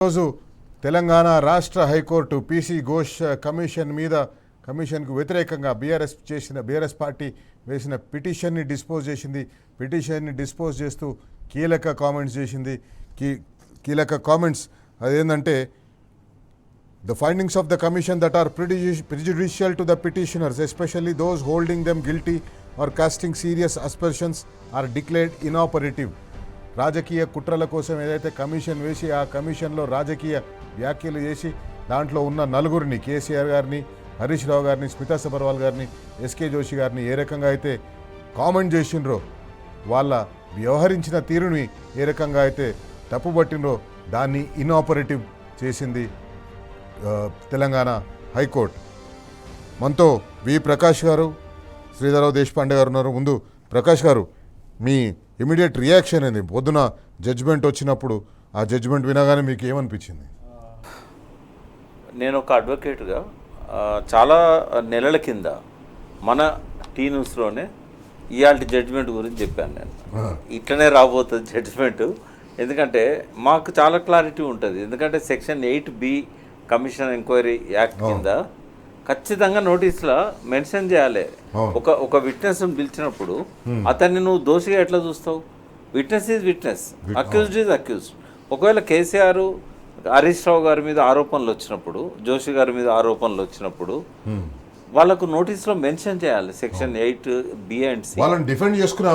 రోజు తెలంగాణ రాష్ట్ర high court PC Ghosh కమిషన్కు వ్యతిరేకంగా బీఆర్ఎస్ పార్టీ వేసిన పిటిషన్ని డిస్పోజ్ చేసింది. పిటిషన్ని డిస్పోజ్ చేస్తూ కీలక కామెంట్స్ చేసింది. కీలక కామెంట్స్ అదేంటంటే the findings of the commission that are prejudicial to the petitioners, especially those holding them guilty or casting serious aspersions, are declared inoperative. రాజకీయ కుట్రల కోసం ఏదైతే కమిషన్ వేసి ఆ కమిషన్లో రాజకీయ వ్యాఖ్యలు చేసి దాంట్లో ఉన్న నలుగురిని, కేసీఆర్ గారిని, హరీష్ రావు గారిని, స్మితా సబర్వాల్ గారిని, ఎస్కే జోషి గారిని ఏ రకంగా అయితే కామెంట్ చేసిండ్రో, వాళ్ళ వ్యవహరించిన తీరుని ఏ రకంగా అయితే తప్పుపట్టినరో దాన్ని ఇనాపరేటివ్ చేసింది తెలంగాణ హైకోర్టు. మనతో వి ప్రకాష్ గారు, శ్రీధరరావు దేశపాండే గారు ఉన్నారు. ముందు ప్రకాష్ గారు, మీ ఇమీడియట్ రియాక్షన్ ఏంది? పొద్దున జడ్జిమెంట్ వచ్చినప్పుడు ఆ జడ్జిమెంట్ వినగానే మీకు ఏమనిపించింది? నేను ఒక అడ్వకేట్గా చాలా నెలల కింద మన టీ న్యూస్లోనే ఇవాళ జడ్జిమెంట్ గురించి చెప్పాను. నేను ఇట్లనే రాబోతుంది జడ్జిమెంట్, ఎందుకంటే మాకు చాలా క్లారిటీ ఉంటుంది. ఎందుకంటే section 8B commission enquiry act కింద ఖచ్చితంగా నోటీసులో మెన్షన్ చేయాలి. ఒక విట్నెస్ పిలిచినప్పుడు అతన్ని నువ్వు దోషిగా ఎట్లా చూస్తావు? Witness is witness, accused is accused. ఒకవేళ కేసీఆర్, హరీష్ రావు గారి మీద ఆరోపణలు వచ్చినప్పుడు, జోషి గారి మీద ఆరోపణలు వచ్చినప్పుడు వాళ్ళకు నోటీసులో మెన్షన్ చేయాలి. సెక్షన్ 8B and C వాళ్ళని డిఫెండ్ చేసుకునే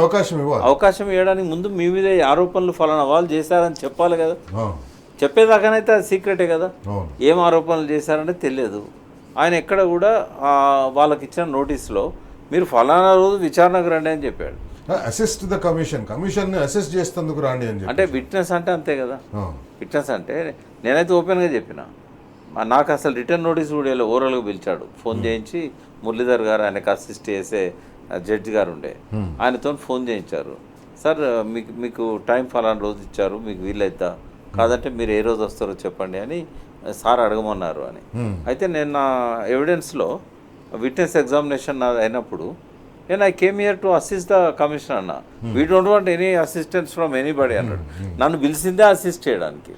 అవకాశం ఇవ్వడానికి ముందు మీ మీద ఆరోపణలు ఫలానా వాళ్ళు చేశారని చెప్పాలి కదా. చెప్పేదాకానైతే అది సీక్రెటే కదా. ఏం ఆరోపణలు చేశారంటే తెలియదు. ఆయన ఎక్కడ కూడా వాళ్ళకి ఇచ్చిన నోటీస్లో మీరు ఫలానా రోజు విచారణకు రండి అని చెప్పాడు. అసిస్ట్ ద కమిషన్ అసిస్ట్ చేస్తేందుకు రండి అని. అంటే విట్నెస్ అంటే అంతే కదా. విట్నెస్ అంటే నేనైతే ఓపెన్గా చెప్పిన, నాకు అసలు రిటర్న్ నోటీస్ కూడా ఓవరాల్గా పిలిచాడు. ఫోన్ చేయించి మురళీధర్ గారు, ఆయనకు అసిస్ట్ చేసే జడ్జి గారు ఉండే, ఆయనతో ఫోన్ చేయించారు. సార్ మీకు టైం ఫలానా రోజు ఇచ్చారు, మీకు వీలైద్దా, కాదంటే మీరు ఏ రోజు వస్తారో చెప్పండి అని సార్ అడగమన్నారు అని. అయితే నేను నా ఎవిడెన్స్లో విట్నెస్ ఎగ్జామినేషన్ అయినప్పుడు నేను I came here to assist the commission అన్న. We don't want any assistance from anybody అన్నాడు. నన్ను పిలిచిందే అసిస్ట్ చేయడానికి.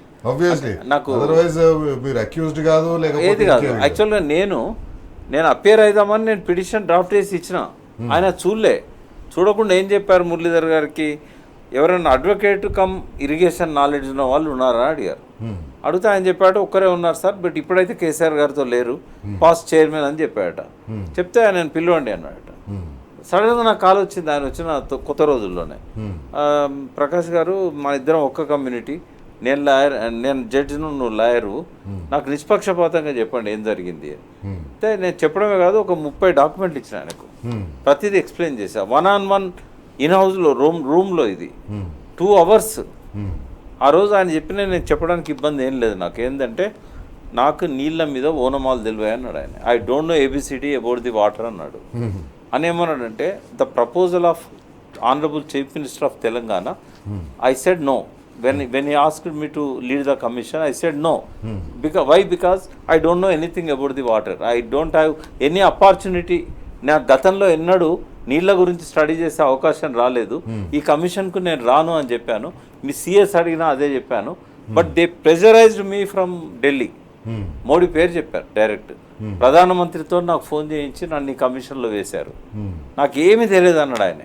నాకు ఏది కాదు. యాక్చువల్గా నేను అపేర్ అవుదామని నేను పిటిషన్ డ్రాఫ్ట్ చేసి ఇచ్చిన. ఆయన చూడకుండా ఏం చెప్పారు మురళీధర్ గారికి, ఎవరైనా అడ్వకేట్ కమ్ ఇరిగేషన్ నాలెడ్జ్ ఉన్న వాళ్ళు ఉన్నారా అడిగారు. అడిగితే ఆయన చెప్పాడు ఒక్కరే ఉన్నారు సార్, బట్ ఇప్పుడైతే కేసీఆర్ గారితో లేరు, పాస్ట్ చైర్మన్ అని చెప్పాడట. చెప్తే ఆయన పిలవండి అన్నాడట. సడన్గా నాకు కాల్ వచ్చింది, ఆయన వచ్చిన కొత్త రోజుల్లోనే. ప్రకాష్ గారు, మన ఇద్దరం ఒక్క కమ్యూనిటీ, నేను జడ్జిను, నువ్వు లాయరు, నాకు నిష్పక్షపాతంగా చెప్పండి ఏం జరిగింది అంటే నేను చెప్పడమే కాదు, ఒక 30 డాక్యుమెంట్లు ఇచ్చిన ఆయనకు. ప్రతిదీ ఎక్స్ప్లెయిన్ చేశా. 1-on-1 ఇన్ హౌస్లో రూమ్లో ఇది 2 hours. ఆ రోజు ఆయన చెప్పిన నేను చెప్పడానికి ఇబ్బంది ఏం లేదు. నాకు ఏంటంటే, నాకు నీళ్ళ మీద ఓనమాలు తెలివాయి అన్నాడు ఆయన. I don't know ABCD about the water అన్నాడు. అని ఏమన్నాడంటే, the proposal of honourable chief minister of Telangana, I said no. when he asked me to lead the commission, I said no. Because I don't know anything about the water. I don't have any opportunity. నా గతంలో ఎన్నడూ నీళ్ళ గురించి study చేసే అవకాశం రాలేదు. ఈ కమిషన్కు నేను రాను అని చెప్పాను. మీ CS అడిగినా అదే చెప్పాను. But they pressurised me from Delhi. Modi పేరు చెప్పారు డైరెక్ట్. ప్రధానమంత్రితో నాకు ఫోన్ చేయించి నన్ను ఈ కమిషన్లో వేశారు. నాకు ఏమీ తెలియదు అన్నాడు ఆయన.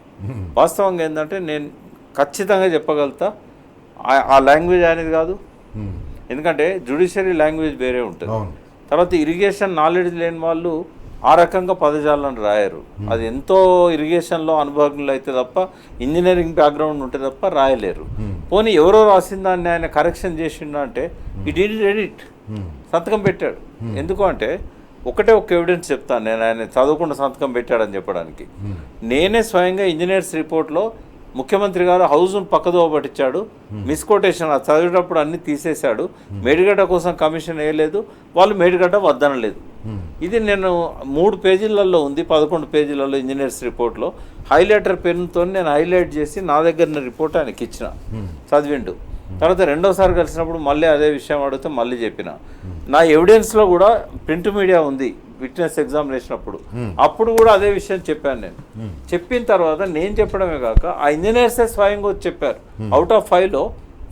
వాస్తవంగా ఏంటంటే, నేను ఖచ్చితంగా చెప్పగలుగుతా, ఆ లాంగ్వేజ్ అనేది కాదు. ఎందుకంటే జ్యుడిషియరీ లాంగ్వేజ్ వేరే ఉంటుంది. తర్వాత ఇరిగేషన్ నాలెడ్జ్ లేని వాళ్ళు ఆ రకంగా పదజాలను రాయరు. అది ఎంతో ఇరిగేషన్లో అనుభవజ్ఞులు అయితే తప్ప, ఇంజనీరింగ్ బ్యాక్గ్రౌండ్ ఉంటే తప్ప రాయలేరు. పోనీ ఎవరో రాసిన దాన్ని ఆయన కరెక్షన్ చేసిండు అంటే, ఈ డిడ్ ఎడిట్, సంతకం పెట్టాడు. ఎందుకు అంటే, ఒక ఎవిడెన్స్ చెప్తాను నేను, ఆయన చదవకుండా సంతకం పెట్టాడని చెప్పడానికి. నేనే స్వయంగా ఇంజనీర్స్ రిపోర్ట్లో ముఖ్యమంత్రి గారు హౌస్ను పక్కదోవ పట్టించాడు, మిస్కోటేషన్ చదివేటప్పుడు అన్ని తీసేశాడు, మేడిగడ్డ కోసం కమిషన్ వేయలేదు, వాళ్ళు మేడిగడ్డ వద్దనలేదు. ఇది నేను 3 పేజీలలో ఉంది, 11 పేజీలలో ఇంజనీర్స్ రిపోర్ట్లో హైలైటర్ పెన్తో నేను హైలైట్ చేసి నా దగ్గర రిపోర్ట్ ఆయనకి ఇచ్చిన, చదివిండు. తర్వాత రెండోసారి కలిసినప్పుడు మళ్ళీ అదే విషయం అడిగితే మళ్ళీ చెప్పిన. నా ఎవిడెన్స్లో కూడా ప్రింట్ మీడియా ఉంది, విట్నెస్ ఎగ్జామినేషన్ అప్పుడు కూడా అదే విషయం చెప్పాను నేను. చెప్పిన తర్వాత నేను చెప్పడమే కాక ఆ ఇంజనీర్సే స్వయంగా వచ్చి చెప్పారు. అవుట్ ఆఫ్ 5లో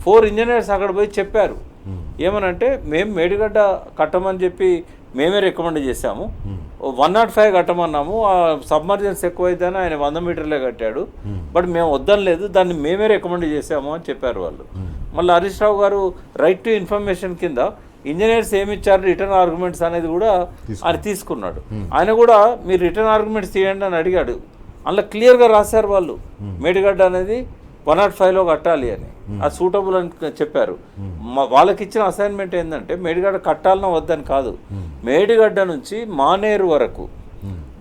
4 ఇంజనీర్స్ అక్కడ పోయి చెప్పారు ఏమనంటే మేము మేడిగడ్డ కట్టమని చెప్పి మేమే రికమెండ్ చేశాము, 105 కట్టమన్నాము, ఆ సబ్మర్జెన్స్ ఎక్కువైతేనే ఆయన 100 మీటర్లే కట్టాడు, బట్ మేము వద్దనలేదు, దాన్ని మేమే రికమెండ్ చేశాము అని చెప్పారు వాళ్ళు. మళ్ళీ హరీష్ రావు గారు రైట్ టు ఇన్ఫర్మేషన్ కింద ఇంజనీర్స్ ఏమి ఇచ్చారు రిటర్న్ ఆర్గ్యుమెంట్స్ అనేది కూడా ఆయన తీసుకున్నాడు. ఆయన కూడా మీరు రిటర్న్ ఆర్గ్యుమెంట్స్ తీయండి అని అడిగాడు, అందులో క్లియర్గా రాశారు వాళ్ళు మేడిగడ్డ అనేది 105లో కట్టాలి అని, అది సూటబుల్ అని చెప్పారు. వాళ్ళకి ఇచ్చిన అసైన్మెంట్ ఏంటంటే మేడిగడ్డ కట్టాలన్నా వద్దని కాదు, మేడిగడ్డ నుంచి మానేరు వరకు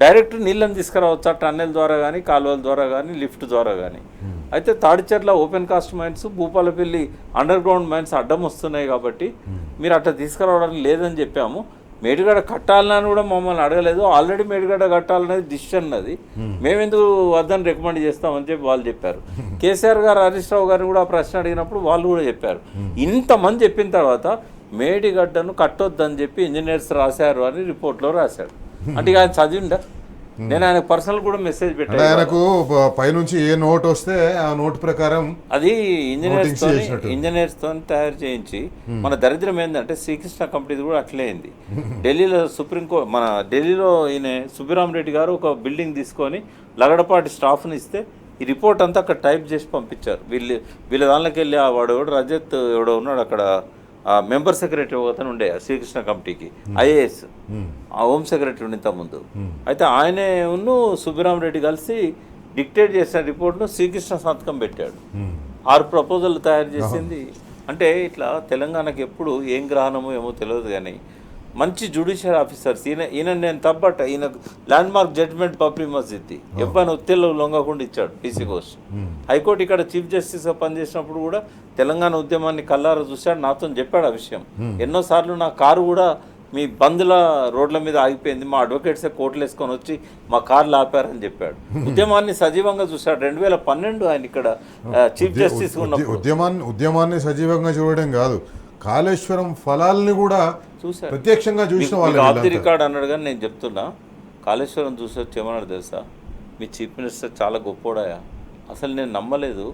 డైరెక్ట్ నీళ్ళని తీసుకురావచ్చు టన్నెల్ ద్వారా కానీ కాలువల ద్వారా కానీ లిఫ్ట్ ద్వారా కానీ. అయితే Tadicherla open cast mines, Bhupalpally underground mines అడ్డం వస్తున్నాయి కాబట్టి మీరు అట్లా తీసుకురావడానికి లేదని చెప్పాము. మేడిగడ్డ కట్టాలని కూడా మమ్మల్ని అడగలేదు, ఆల్రెడీ మేడిగడ్డ కట్టాలనేది డిసిషన్ అది, మేమెందుకు వద్దని రికమెండ్ చేస్తామని చెప్పి వాళ్ళు చెప్పారు. కేసీఆర్ గారు హరీష్ రావు గారిని కూడా ప్రశ్న అడిగినప్పుడు వాళ్ళు కూడా చెప్పారు. ఇంతమంది చెప్పిన తర్వాత మేడిగడ్డను కట్టొద్దని చెప్పి ఇంజనీర్స్ రాశారు అని రిపోర్ట్లో రాశాడు. అంటే ఇక ఆయన చదివిందా? నేను ఆయనకు పర్సనల్ కూడా మెసేజ్ పెట్టాను. ఆయనకు పైనుంచి ఏ నోట్ వస్తే ఆ నోట్ ప్రకారం అది ఇంజనీర్స్తో తయారు చేయించి, మన దరిద్రం ఏంటంటే శ్రీకృష్ణ కంపెనీది కూడా అట్లే అయింది. ఢిల్లీలో సుప్రీంకోర్టు, మన ఢిల్లీలో ఈయన సుబ్బిరామరెడ్డి గారు ఒక బిల్డింగ్ తీసుకొని లగడపాటి స్టాఫ్ని ఇస్తే ఈ రిపోర్ట్ అంతా అక్కడ టైప్ చేసి పంపించారు. వీళ్ళ దానిలోకి వెళ్ళి వాడు ఎవడు రజత్ ఎవడో ఉన్నాడు అక్కడ, మెంబర్ సెక్రటరీ ఒకతను ఉండే శ్రీకృష్ణ కమిటీకి, ఐఏఎస్ హోమ్ సెక్రటరీ ఉండి ఇంతకుముందు. అయితే ఆయనే ఉన్ను సుబ్బిరామరెడ్డి కలిసి డిక్టేట్ చేసిన రిపోర్ట్ను శ్రీకృష్ణ సంతకం పెట్టాడు. 6 ప్రపోజల్ తయారు చేసింది. అంటే ఇట్లా తెలంగాణకి ఎప్పుడు ఏం గ్రహణమో ఏమో తెలియదు కానీ మంచి జ్యుడిషియల్ ఆఫీసర్స్. ఈయన నేను తప్పట, ఈయన ల్యాండ్ మార్క్ జడ్జ్మెంట్ పబ్లిక్ మస్జిద్ది ఎవ్వని ఒత్తిళ్ళు లొంగకుండా ఇచ్చాడు పీసీ ఘోష్. హైకోర్టు ఇక్కడ చీఫ్ జస్టిస్గా పనిచేసినప్పుడు కూడా తెలంగాణ ఉద్యమాన్ని కల్లారా చూశాడు, నాతో చెప్పాడు ఆ విషయం. ఎన్నోసార్లు నా కారు కూడా మీ బంధుల రోడ్ల మీద ఆగిపోయింది, మా అడ్వకేట్సే కోర్టులు వేసుకొని వచ్చి మా కార్లు ఆపారని చెప్పాడు. ఉద్యమాన్ని సజీవంగా చూశాడు. 2012 ఆయన ఇక్కడ చీఫ్ జస్టిస్ ఉన్నప్పుడు ఉద్యమాన్ని సజీవంగా చూడడం కాదు, కాళేశ్వరం ఫలాల్ని కూడా చూసారు, ప్రత్యక్షంగా చూసిన వాళ్ళు. ఆఫ్ ది రికార్డ్ అన్నాడు కానీ నేను చెప్తున్నా, కాళేశ్వరం చూసి వచ్చి ఏమన్నాడు తెలుసా, మీ చీఫ్ మినిస్టర్ చాలా గొప్పోడాయా, అసలు నేను నమ్మలేదు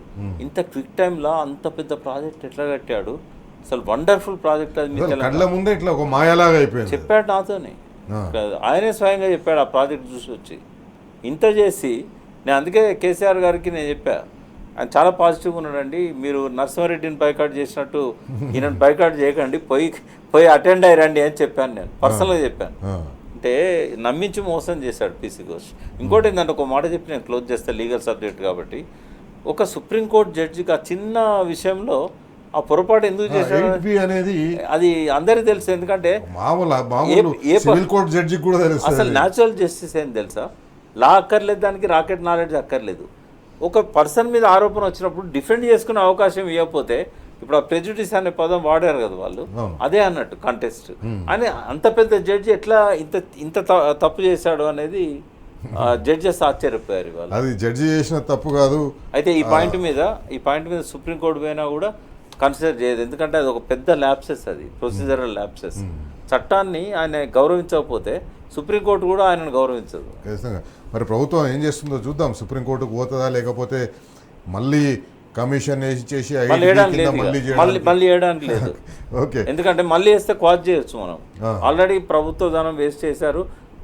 ఇంత క్విక్ టైంలో అంత పెద్ద ప్రాజెక్ట్ ఎట్లా కట్టాడు, అసలు వండర్ఫుల్ ప్రాజెక్ట్ అది, మీ కళ్ళ ముందే ఇట్లా ఒక మాయలాగా అయిపోయింది చెప్పాడు నాతోనే. ఆయనే స్వయంగా చెప్పాడు ఆ ప్రాజెక్ట్ చూసి వచ్చి. ఇంత చేసి నేను అందుకే కేసీఆర్ గారికి నేను చెప్పా, ఆయన చాలా పాజిటివ్గా ఉన్నాడండి, మీరు నరసింహారెడ్డిని బైకాట్ చేసినట్టు ఈయనను బైకాట్ చేయకండి, పోయి అటెండ్ అయ్యారండి అని చెప్పాను, నేను పర్సనల్గా చెప్పాను. అంటే నమ్మించి మోసం చేశాడు పీసీ ఘోష్. ఇంకోటి ఏంటంటే ఒక మాట చెప్పి నేను క్లోజ్ చేస్తాను, లీగల్ సబ్జెక్ట్ కాబట్టి. ఒక సుప్రీంకోర్టు జడ్జికి ఆ చిన్న విషయంలో ఆ పొరపాటు ఎందుకు చేశాడు అనేది అది అందరికీ తెలుసు. ఎందుకంటే అసలు న్యాచురల్ జస్టిస్ ఏం తెలుసా, లా అక్కర్లేదు, దానికి రాకెట్ నాలెడ్జ్ అక్కర్లేదు. ఒక పర్సన్ మీద ఆరోపణ వచ్చినప్పుడు డిఫెండ్ చేసుకునే అవకాశం ఇవ్వకపోతే, ఇప్పుడు ఆ ప్రెజుడిస్ అనే పదం వాడారు కదా వాళ్ళు, అదే అన్నట్టు కంటెస్ట్ అని. అంత పెద్ద జడ్జి ఎట్లా ఇంత తప్పు చేశాడు అనేది జడ్జెస్ ఆశ్చర్యపోయారు వాళ్ళు. అది జడ్జి చేసిన తప్పు కాదు. అయితే ఈ పాయింట్ మీద సుప్రీంకోర్టు పోయినా కూడా కన్సిడర్ చేయదు, ఎందుకంటే అది ఒక పెద్ద ల్యాప్సెస్, అది ప్రొసీజరల్ ల్యాప్సెస్. చట్టాన్ని ఆయన గౌరవించకపోతే సుప్రీంకోర్టు కూడా ఆయనను గౌరవించదు. మరి ప్రభుత్వం ఏం చేస్తుందో చూద్దాం, సుప్రీంకోర్టుకు పోతుందా లేకపోతే మళ్ళీ కమిషన్ చేసి మళ్ళీ వేయడానికి లేదు. ఓకే, ఎందుకంటే మళ్ళీ వేస్తే క్వాజ్ చేయొచ్చు మనం. ఆల్రెడీ ప్రభుత్వ ధనం వేస్ట్ చేశారు,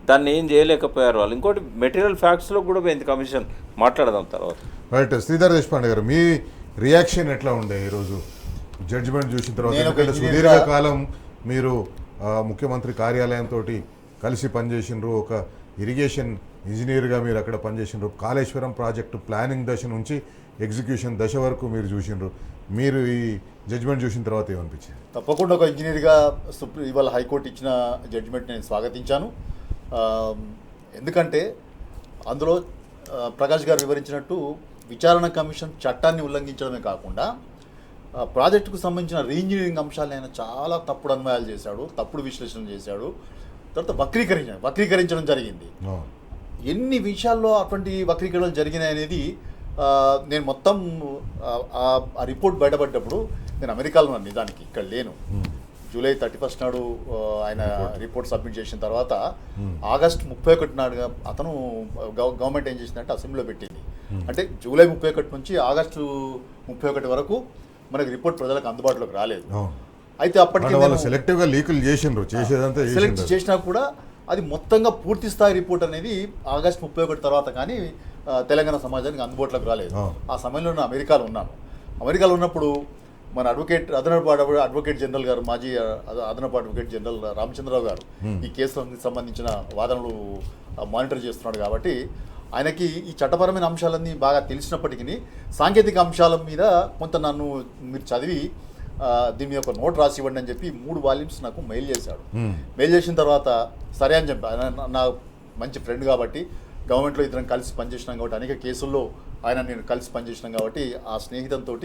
దాన్ని ఏం చేయలేకపోయారు వాళ్ళు. ఇంకోటి మెటీరియల్ ఫ్యాక్ట్స్లో కూడా పోయింది కమిషన్, మాట్లాడదాం తర్వాత. రైట్, శ్రీధర్ దేశపాండే గారు, మీ రియాక్షన్ ఎట్లా ఉండే ఈరోజు జడ్జిమెంట్ చూసిన తర్వాత? ఎందుకంటే సుదీర్ఘకాలం మీరు ముఖ్యమంత్రి కార్యాలయంతో కలిసి పనిచేసినారు, ఒక ఇరిగేషన్ ఇంజనీర్గా మీరు అక్కడ పనిచేసినారు, కాళేశ్వరం ప్రాజెక్టు ప్లానింగ్ దశ నుంచి ఎగ్జిక్యూషన్ దశ వరకు మీరు చూసినారు. మీరు ఈ జడ్జిమెంట్ చూసిన తర్వాత ఏమనిపించింది? తప్పకుండా ఒక ఇంజనీర్గా ఇవాళ హైకోర్టు ఇచ్చిన జడ్జిమెంట్ నేను స్వాగతించాను. ఎందుకంటే అందులో ప్రకాష్ గారు వివరించినట్టు విచారణ కమిషన్ చట్టాన్ని ఉల్లంఘించడమే కాకుండా ప్రాజెక్టుకు సంబంధించిన రీఇంజనీరింగ్ అంశాలను ఆయన చాలా తప్పుడు అన్వయాలు చేశాడు, తప్పుడు విశ్లేషణ చేశాడు. తర్వాత వక్రీకరించడం జరిగింది. ఎన్ని విషయాల్లో అటువంటి వక్రీకరణలు జరిగినాయి అనేది నేను మొత్తం ఆ రిపోర్ట్ బయటపడ్డప్పుడు నేను అమెరికాలో ఉన్నాను, నిజానికి ఇక్కడ లేను. జూలై 31 నాడు ఆయన రిపోర్ట్ సబ్మిట్ చేసిన తర్వాత ఆగస్టు 31 నాడుగా అతను గవర్నమెంట్ ఏం చేసిందంటే అసెంబ్లీలో పెట్టింది. అంటే జూలై 31 నుంచి ఆగస్టు 31 వరకు మనకి రిపోర్ట్ ప్రజలకు అందుబాటులోకి రాలేదు. అయితే అప్పటికి వాళ్ళు సెలెక్టివ్ గా లీకులు చేసేదంతా సెలెక్ట్ చేసినా కూడా అది మొత్తంగా పూర్తి స్థాయి రిపోర్ట్ అనేది ఆగస్టు 31 తర్వాత కానీ తెలంగాణ సమాజానికి అందుబాటులోకి రాలేదు. ఆ సమయంలో నేను అమెరికాలో ఉన్నాను. అమెరికాలో ఉన్నప్పుడు మన అదనపు అడ్వకేట్ జనరల్ గారు, మాజీ అదనపు అడ్వకేట్ జనరల్ రామచంద్రరావు గారు ఈ కేసులకు సంబంధించిన వాదనలు మానిటర్ చేస్తున్నాడు. కాబట్టి ఆయనకి ఈ చట్టపరమైన అంశాలన్నీ బాగా తెలిసినప్పటికీ సాంకేతిక అంశాల మీద కొంత నన్ను మీరు చదివి దీని మీద ఒక నోట్ రాసి ఇవ్వండి అని చెప్పి 3 వాల్యూమ్స్ నాకు మెయిల్ చేశాడు. మెయిల్ చేసిన తర్వాత సరే అని చెప్పి ఆయన నా మంచి ఫ్రెండ్ కాబట్టి, గవర్నమెంట్లో ఇద్దరం కలిసి పనిచేసినాం కాబట్టి, అనేక కేసుల్లో నేను కలిసి పనిచేసినాం కాబట్టి ఆ స్నేహితంతో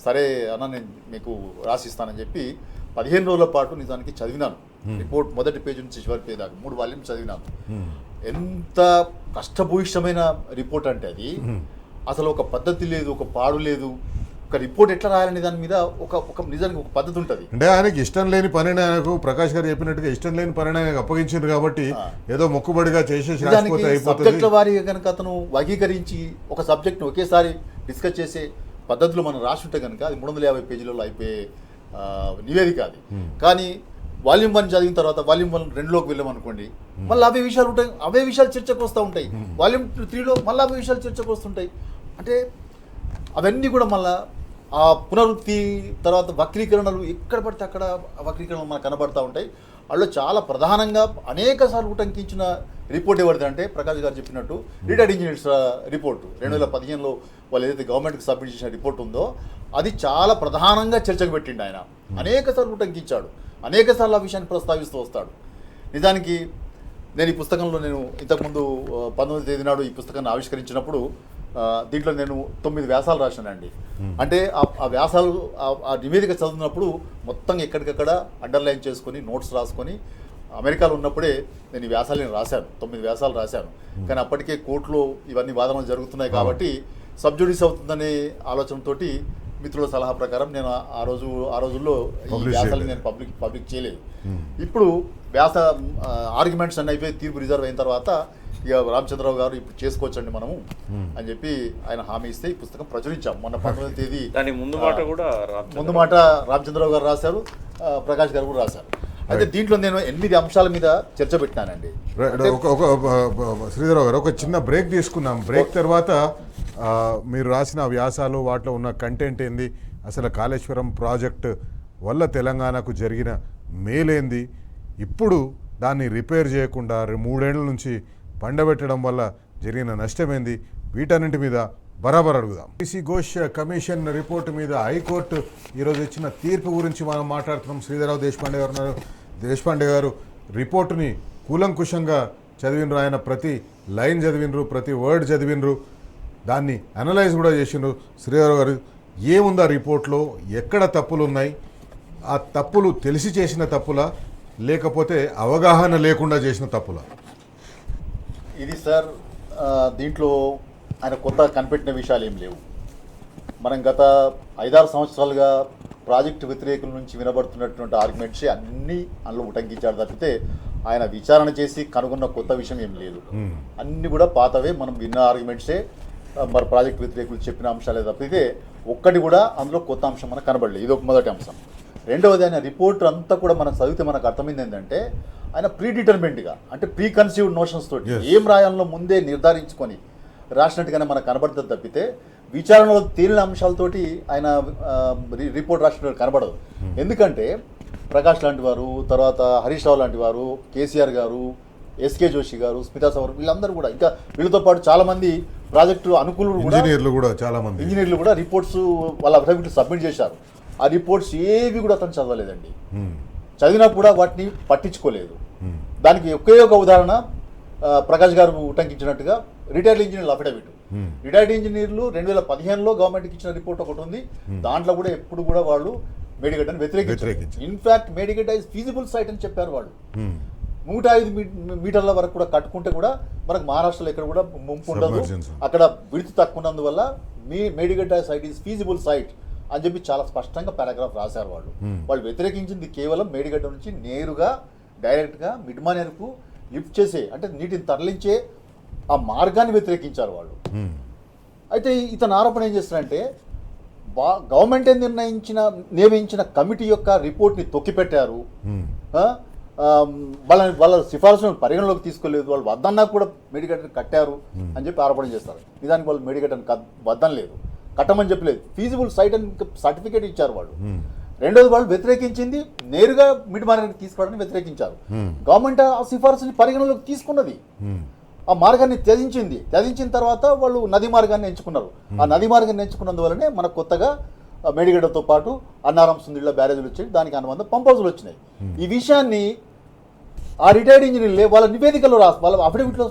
సరే అన్న నేను మీకు రాసిస్తానని చెప్పి 15 రోజుల పాటు నిజానికి చదివినాను. రిపోర్ట్ మొదటి పేజీ నుంచి చివరి పేజీ దాకా 3 వాల్యూమ్స్ చదివినాను. ఎంత కష్టభూయిష్టమైన రిపోర్ట్ అంటే అది అసలు ఒక పద్ధతి లేదు, ఒక పాడు లేదు. ఒక రిపోర్ట్ ఎట్లా రాయాలనే దాని మీద ఒక నిజానికి ఒక పద్ధతి ఉంటుంది. అంటే ఆయనకి ఇష్టం లేని పని, ఆయనకు ప్రకాష్ గారు చెప్పినట్టుగా ఇష్టం లేని పని ఆయనకు అప్పగించారు కాబట్టి ఏదో మొక్కుబడిగా చేసేసి సబ్జెక్టుల వారీగా కనుక అతను వర్గీకరించి ఒక సబ్జెక్ట్ను ఒకేసారి డిస్కస్ చేసే పద్ధతిలో మనం రాసి ఉంటే కనుక అది 350 పేజీలలో అయిపోయే నివేదిక అది. కానీ వాల్యూమ్ 1 చదివిన తర్వాత వాల్యూమ్ 2లోకి వెళ్ళామనుకోండి, మళ్ళీ అవే విషయాలు ఉంటాయి, అవే విషయాలు చర్చకు వస్తూ ఉంటాయి. వాల్యూమ్ 3లో మళ్ళీ అవే విషయాలు చర్చకు వస్తుంటాయి. అంటే అవన్నీ కూడా మళ్ళీ ఆ పునరుక్తి తర్వాత వక్రీకరణలు ఎక్కడ పడితే అక్కడ వక్రీకరణలు మనకు కనబడతా ఉంటాయి. అందులో చాలా ప్రధానంగా అనేక సార్లు ఉటంకించిన రిపోర్ట్ ఎవరిదంటే ప్రకాష్ గారు చెప్పినట్టు రిటైర్డ్ ఇంజనీర్స్ రిపోర్టు 2015లో వాళ్ళు ఏదైతే గవర్నమెంట్కి సబ్మిట్ చేసిన రిపోర్ట్ ఉందో అది చాలా ప్రధానంగా చర్చకు పెట్టిండు. ఆయన అనేక సార్లు ఉటంకించాడు, అనేక సార్లు ఆ విషయాన్ని ప్రస్తావిస్తూ వస్తాడు. నిజానికి నేను ఈ పుస్తకంలో ఇంతకుముందు 19వ తేదీ నాడు ఈ పుస్తకాన్ని ఆవిష్కరించినప్పుడు దీంట్లో నేను 9 వ్యాసాలు రాశానండి. అంటే ఆ వ్యాసాలు ఆ నివేదిక చదువుతున్నప్పుడు మొత్తం ఎక్కడికక్కడ అండర్లైన్ చేసుకొని నోట్స్ రాసుకొని అమెరికాలో ఉన్నప్పుడే నేను ఈ వ్యాసాలను రాశాను. 9 వ్యాసాలు రాశాను. కానీ అప్పటికే కోర్టులో ఇవన్నీ వాదనలు జరుగుతున్నాయి కాబట్టి సబ్జుడిస్ అవుతుందనే ఆలోచనతోటి మిత్రుల సలహా ప్రకారం నేను ఆ రోజుల్లో ఈ వ్యాసాలను నేను పబ్లిక్ చేయలేదు. ఇప్పుడు ఆర్గ్యుమెంట్స్ అన్నీ అయిపోయి తీర్పు రిజర్వ్ అయిన తర్వాత ఇక రామచంద్రరావు గారు ఇప్పుడు చేసుకోవచ్చండి మనము అని చెప్పి ఆయన హామీ ఇస్తే ఈ పుస్తకం ప్రచురించాం. మొన్న 19వ తేదీ ముందు మాట రామచంద్రరావు గారు రాశారు, ప్రకాష్ గారు కూడా రాశారు. అయితే దీంట్లో నేను 8 అంశాల మీద చర్చ పెట్టినానండి. శ్రీధరరావు గారు ఒక చిన్న బ్రేక్ తీసుకున్నాం. బ్రేక్ తర్వాత మీరు రాసిన వ్యాసాలు, వాటిలో ఉన్న కంటెంట్ ఏంది, అసలు కాళేశ్వరం ప్రాజెక్టు వల్ల తెలంగాణకు జరిగిన మేలేంది, ఇప్పుడు దాన్ని రిపేర్ చేయకుండా 3 ఏళ్ల నుంచి పండబెట్టడం వల్ల జరిగిన నష్టమేంది, వీటన్నింటి మీద బరాబర్ అడుగుదాం. పీసీ ఘోష్ కమిషన్ రిపోర్టు మీద హైకోర్టు ఈరోజు ఇచ్చిన తీర్పు గురించి మనం మాట్లాడుతున్నాం. శ్రీధరరావు దేశపాండే గారు రిపోర్టుని కూలంకుషంగా చదివినరు. ఆయన ప్రతి లైన్ చదివినరు, ప్రతి వర్డ్ చదివినరు, దాన్ని అనలైజ్ కూడా చేసిండ్రు. శ్రీధరరావు గారు ఏముంది ఆ రిపోర్ట్లో, ఎక్కడ తప్పులు ఉన్నాయి, ఆ తప్పులు తెలిసి చేసిన తప్పులా లేకపోతే అవగాహన లేకుండా చేసిన తప్పులా? ఇది సార్ దీంట్లో ఆయన కొత్త కనిపెట్టిన విషయాలు ఏం లేవు. మనం గత 5-6 సంవత్సరాలుగా ప్రాజెక్టు వ్యతిరేకుల నుంచి వినబడుతున్నటువంటి ఆర్గ్యుమెంట్స్ అన్నీ అందులో ఉటంకించాడు తప్పితే ఆయన విచారణ చేసి కనుగొన్న కొత్త విషయం ఏం లేదు. అన్నీ కూడా పాతవే, మనం విన్న ఆర్గ్యుమెంట్సే, మరి ప్రాజెక్టు వ్యతిరేకులు చెప్పిన అంశాలే తప్పితే ఒక్కటి కూడా అందులో కొత్త అంశం మనకు కనబడలేదు. ఇది ఒక మొదటి అంశం. రెండవది, ఆయన రిపోర్ట్ అంతా కూడా మనం చదివితే మనకు అర్థమైంది ఏంటంటే ఆయన ప్రీడిటర్మెంట్గా, అంటే ప్రీ కన్సీవ్డ్ నోషన్స్ తోటి ఏం రాయాలలో ముందే నిర్ధారించుకొని రాసినట్టుగానే మనకు కనబడుతుంది తప్పితే విచారణలో తేలిన అంశాలతోటి ఆయన రిపోర్ట్ రాసినట్టు కనబడదు. ఎందుకంటే ప్రకాష్ లాంటి వారు, తర్వాత హరీష్ రావు లాంటి వారు, కేసీఆర్ గారు, ఎస్కే జోషి గారు, స్మితా సవర్, వీళ్ళందరూ కూడా, ఇంకా వీళ్ళతో పాటు చాలామంది ప్రాజెక్టు అనుకూలులు కూడా, ఇంజనీర్లు కూడా రిపోర్ట్స్ వాళ్ళ అఫిడవిట్లు సబ్మిట్ చేశారు. ఆ రిపోర్ట్స్ ఏవి కూడా అతను చదవలేదండి. చదివినా కూడా వాటిని పట్టించుకోలేదు. దానికి ఒకే ఒక ఉదాహరణ ప్రకాష్ గారు ఉటంకించినట్టుగా రిటైర్డ్ ఇంజనీర్ల అఫిడవిట్. రిటైర్డ్ ఇంజనీర్లు 2015లో గవర్నమెంట్కి ఇచ్చిన రిపోర్ట్ ఒకటి ఉంది. దాంట్లో కూడా ఎప్పుడు కూడా వాళ్ళు మేడిగడ్డను వ్యతిరేకించారు. In fact Medigadda is feasible site అని చెప్పారు వాళ్ళు. 105 మీటర్ల వరకు కూడా కట్టుకుంటే కూడా మనకు మహారాష్ట్రలో ఎక్కడ కూడా ముంపు ఉండదు, అక్కడ విడత తక్కువ ఉన్నందువల్ల Medigadda site is feasible site అని చెప్పి చాలా స్పష్టంగా పారాగ్రాఫ్ రాశారు వాళ్ళు. వాళ్ళు వ్యతిరేకించింది కేవలం మేడిగడ్డ నుంచి నేరుగా డైరెక్ట్గా మిడ్మానేర్కు లిఫ్ట్ చేసే, అంటే నీటిని తరలించే ఆ మార్గాన్ని వ్యతిరేకించారు వాళ్ళు. అయితే ఇతను ఆరోపణ ఏం చేస్తారంటే గవర్నమెంటే నియమించిన కమిటీ యొక్క రిపోర్ట్ని తొక్కిపెట్టారు. వాళ్ళ సిఫార్సులను పరిగణలోకి తీసుకోలేదు. వాళ్ళు వద్దన్నా కూడా మేడిగడ్డను కట్టారు అని చెప్పి ఆరోపణ చేస్తారు. నిజానికి వాళ్ళు మేడిగడ్డను వద్దం లేదు, కట్టమని చెప్పలేదు. ఫీజిబుల్ సైట్ అని సర్టిఫికేట్ ఇచ్చారు వాళ్ళు. రెండోది వాళ్ళు వ్యతిరేకించింది నేరుగా మిడ్ మార్గానికి తీసుకోవడానికి వ్యతిరేకించారు. గవర్నమెంట్ ఆ సిఫార్సుని పరిగణలోకి తీసుకున్నది, ఆ మార్గాన్ని త్యజించిన తర్వాత వాళ్ళు నది మార్గాన్ని ఎంచుకున్నారు. ఆ నది మార్గాన్ని ఎంచుకున్నందువల్లనే మనకు కొత్తగా మేడిగడ్డతో పాటు అన్నారం సుందిళ్ళ బ్యారేజీలు వచ్చాయి, దానికి అనుబంధ పంప్ హౌజులు వచ్చినాయి. ఈ విషయాన్ని ఆ రిటైర్డ్ ఇంజనీర్లే వాళ్ళ నివేదికలో వాళ్ళ అఫిడవిట్లో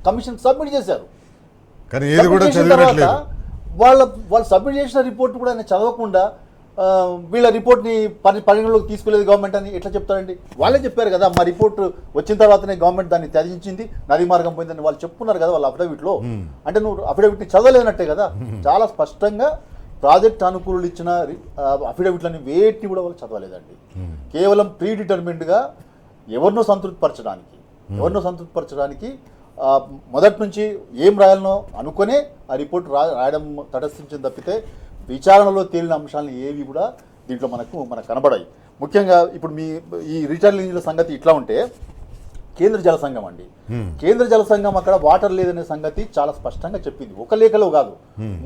కమిషన్ సబ్మిట్ చేశారు. కానీ ఏది కూడా చదివినట్లేదు. వాళ్ళు సబ్మిట్ చేసిన రిపోర్ట్ కూడా ఆయన చదవకుండా వీళ్ళ రిపోర్ట్ని పరిగణలోకి తీసుకోలేదు గవర్నమెంట్ అని ఎట్లా చెప్తారండి? వాళ్ళే చెప్పారు కదా, మా రిపోర్ట్ వచ్చిన తర్వాతనే గవర్నమెంట్ దాన్ని త్యజించింది, నది మార్గం పోయిందని వాళ్ళు చెప్పుకున్నారు కదా వాళ్ళ అఫిడవిట్లో. అంటే నువ్వు అఫిడవిట్ని చదవలేనట్టే కదా. చాలా స్పష్టంగా ప్రాజెక్ట్ అనుకూలులు ఇచ్చిన అఫిడవిట్లని వేటిని కూడా వాళ్ళు చదవలేదండి. కేవలం ప్రీ డిటర్మిన్డ్గా ఎవరినో సంతృప్తిపరచడానికి మొదటి నుంచి ఏం రాయాలనో అనుకునే ఆ రిపోర్ట్ రాయడం తటస్థించింది తప్పితే విచారణలో తేలిన అంశాలను ఏవి కూడా దీంట్లో మనకు కనబడాయి. ముఖ్యంగా ఇప్పుడు ఈ రిటైర్డ్ ఇంజనీర్ల సంగతి ఇట్లా ఉంటే కేంద్ర జల సంఘం అండి, కేంద్ర జల సంఘం అక్కడ వాటర్ లేదనే సంగతి చాలా స్పష్టంగా చెప్పింది. ఒక లేఖలో కాదు,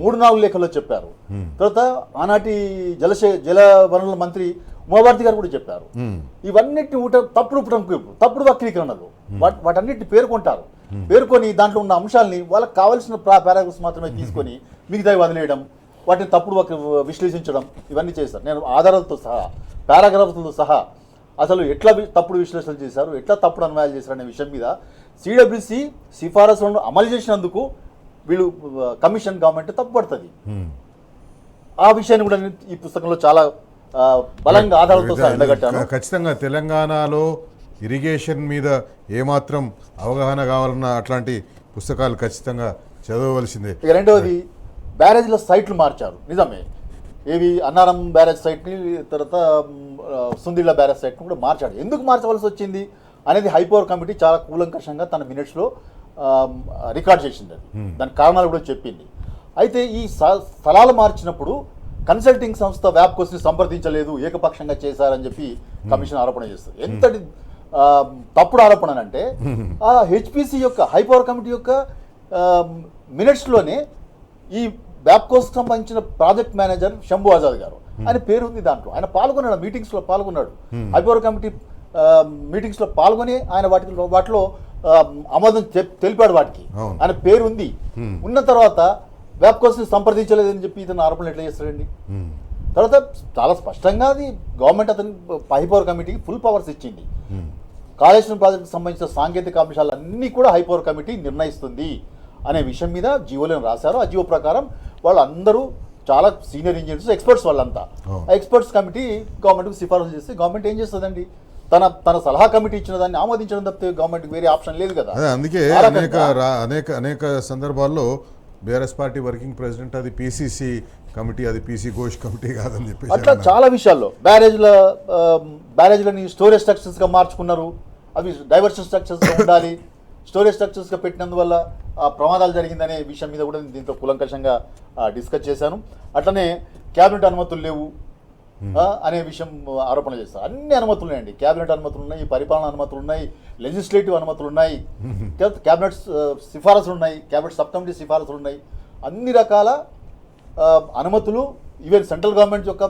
3-4 లేఖల్లో చెప్పారు. తర్వాత ఆనాటి జల వనరుల మంత్రి ఉమాభారతి గారు కూడా చెప్పారు. ఇవన్నిటి తప్పుడు వక్రీకరణలు వాటన్నిటిని పేర్కొని దాంట్లో ఉన్న అంశాలని వాళ్ళకి కావాల్సిన పారాగ్రాఫ్స్ మాత్రమే తీసుకొని మిగతావి వదిలేయడం, వాటిని తప్పుడు విశ్లేషించడం, ఇవన్నీ చేస్తారు. నేను ఆధారాలతో సహా పారాగ్రాఫ్లతో సహా అసలు ఎట్లా తప్పుడు విశ్లేషణలు చేశారు, ఎట్లా తప్పుడు అన్వయాలు చేశారు అనే విషయం మీద సిడబ్ల్యూసి సిఫారసులను అమలు చేసినందుకు వీళ్ళు కమిషన్ గవర్నమెంట్ తప్పుపడుతుంది. ఆ విషయాన్ని కూడా ఈ పుస్తకంలో చాలా బలంగా ఆధారాలతో సహా ఎండగట్టాను. ఖచ్చితంగా తెలంగాణలో ఇరిగేషన్ మీద ఏమాత్రం అవగాహన కావాలన్నా అట్లాంటి పుస్తకాలు ఖచ్చితంగా చదవవలసిందే. ఇక రెండవది బ్యారేజ్ల సైట్లు మార్చారు, నిజమే. ఏవి అన్నారం బ్యారేజ్ సైట్ని, తర్వాత సుందిళ్ళ బ్యారేజ్ సైట్ని కూడా మార్చాడు. ఎందుకు మార్చవలసి వచ్చింది అనేది హైపవర్ కమిటీ చాలా కూలంకషంగా తన మినిట్స్లో రికార్డ్ చేసింది. దాని కారణాలు కూడా చెప్పింది. అయితే ఈ స్థలాలు మార్చినప్పుడు కన్సల్టింగ్ సంస్థ వ్యాప్కోస్ని సంప్రదించలేదు, ఏకపక్షంగా చేశారని చెప్పి కమిషన్ ఆరోపణ చేస్తుంది. ఎంతటి తప్పుడు ఆరోపణ అంటే ఆ హెచ్పిసి యొక్క హైపవర్ కమిటీ యొక్క మినిట్స్లోనే ఈ వ్యాప్కోస్కి సంబంధించిన ప్రాజెక్ట్ మేనేజర్ శంభు ఆజాద్ గారు, ఆయన పేరు ఉంది దాంట్లో. ఆయన పాల్గొన్నాడు, మీటింగ్స్లో పాల్గొన్నాడు. హైపవర్ కమిటీ మీటింగ్స్లో పాల్గొని ఆయన వాటిలో ఆమోదం తెలిపాడు. వాటికి ఆయన పేరు ఉంది. ఉన్న తర్వాత వ్యాప్కోస్ని సంప్రదించలేదని చెప్పి ఇతను ఆరోపణలు ఎట్లా చేస్తాడండి? తర్వాత చాలా స్పష్టంగా అది గవర్నమెంట్ అతని హైపవర్ కమిటీకి ఫుల్ పవర్స్ ఇచ్చింది. కాళేశ్వరం ప్రాజెక్టుకు సంబంధించిన సాంకేతిక అంశాలన్నీ కూడా హైపవర్ కమిటీ నిర్ణయిస్తుంది అనే విషయం మీద జీవోలను రాశారు. ఆ జీవో ప్రకారం వాళ్ళందరూ చాలా సీనియర్ ఇంజనీర్స్, ఎక్స్పర్ట్స్ వాళ్ళంతా. ఆ ఎక్స్పర్ట్స్ కమిటీ గవర్నమెంట్కి సిఫారసు చేస్తే గవర్నమెంట్ ఏం చేస్తుందండి? తన సలహా కమిటీ ఇచ్చిన దాన్ని ఆమోదించడం తప్పితే గవర్నమెంట్కి వేరే ఆప్షన్ లేదు కదా. అందుకే అనేక సందర్భాల్లో బీఆర్ఎస్ పార్టీ వర్కింగ్ ప్రెసిడెంట్ అది పిసిసి కమిటీ, అది పిసి ఘోష్ కమిటీ కాదని చెప్పి అట్లా చాలా విషయాల్లో బ్యారేజ్లని స్టోరేజ్ స్ట్రక్చర్స్గా మార్చుకున్నారు. అవి డైవర్షన్ స్ట్రక్చర్స్గా ఉండాలి. స్టోరేజ్ స్ట్రక్చర్స్గా పెట్టినందువల్ల ప్రమాదాలు జరిగిందనే విషయం మీద కూడా దీంట్లో కూలంకషంగా డిస్కస్ చేశాను. అట్లనే క్యాబినెట్ అనుమతులు లేవు అనే విషయం ఆరోపణ చేస్తారు. అన్ని అనుమతులు ఉన్నాయండి. క్యాబినెట్ అనుమతులు ఉన్నాయి, పరిపాలన అనుమతులు ఉన్నాయి, లెజిస్లేటివ్ అనుమతులు ఉన్నాయి, క్యాబినెట్ సిఫారసులు ఉన్నాయి, క్యాబినెట్ సబ్ కమిటీ సిఫారసులు ఉన్నాయి. అన్ని రకాల అనుమతులు, ఈవెన్ సెంట్రల్ గవర్నమెంట్ యొక్క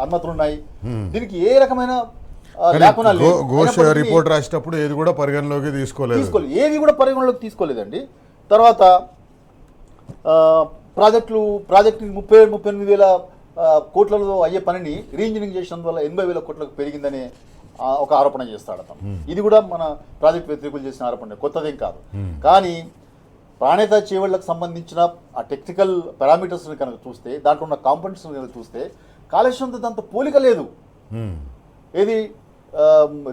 అనుమతులు ఉన్నాయి. దీనికి ఏ రకమైన రిపోర్ట్ రాసేటప్పుడు ఏది కూడా పరిగణలోకి ఏవి కూడా పరిగణలోకి తీసుకోలేదండి. తర్వాత ప్రాజెక్టుని 38,000 కోట్లలో అయ్యే పనిని రీఇంజనీరింగ్ చేసినందువల్ల 80,000 కోట్లకు పెరిగిందనే ఒక ఆరోపణ చేస్తాడు అతను. ఇది కూడా మన ప్రాజెక్ట్ వ్యతిరేకులు చేసిన ఆరోపణ, కొత్తదేం కాదు. కానీ ప్రాణేత చేవళ్లకు సంబంధించిన ఆ టెక్నికల్ పారామీటర్స్ని కనుక చూస్తే, దాంట్లో ఉన్న కాంపోనెంట్స్ని కనుక చూస్తే కాళేశ్వరంతో దాంతో పోలిక లేదు. ఏది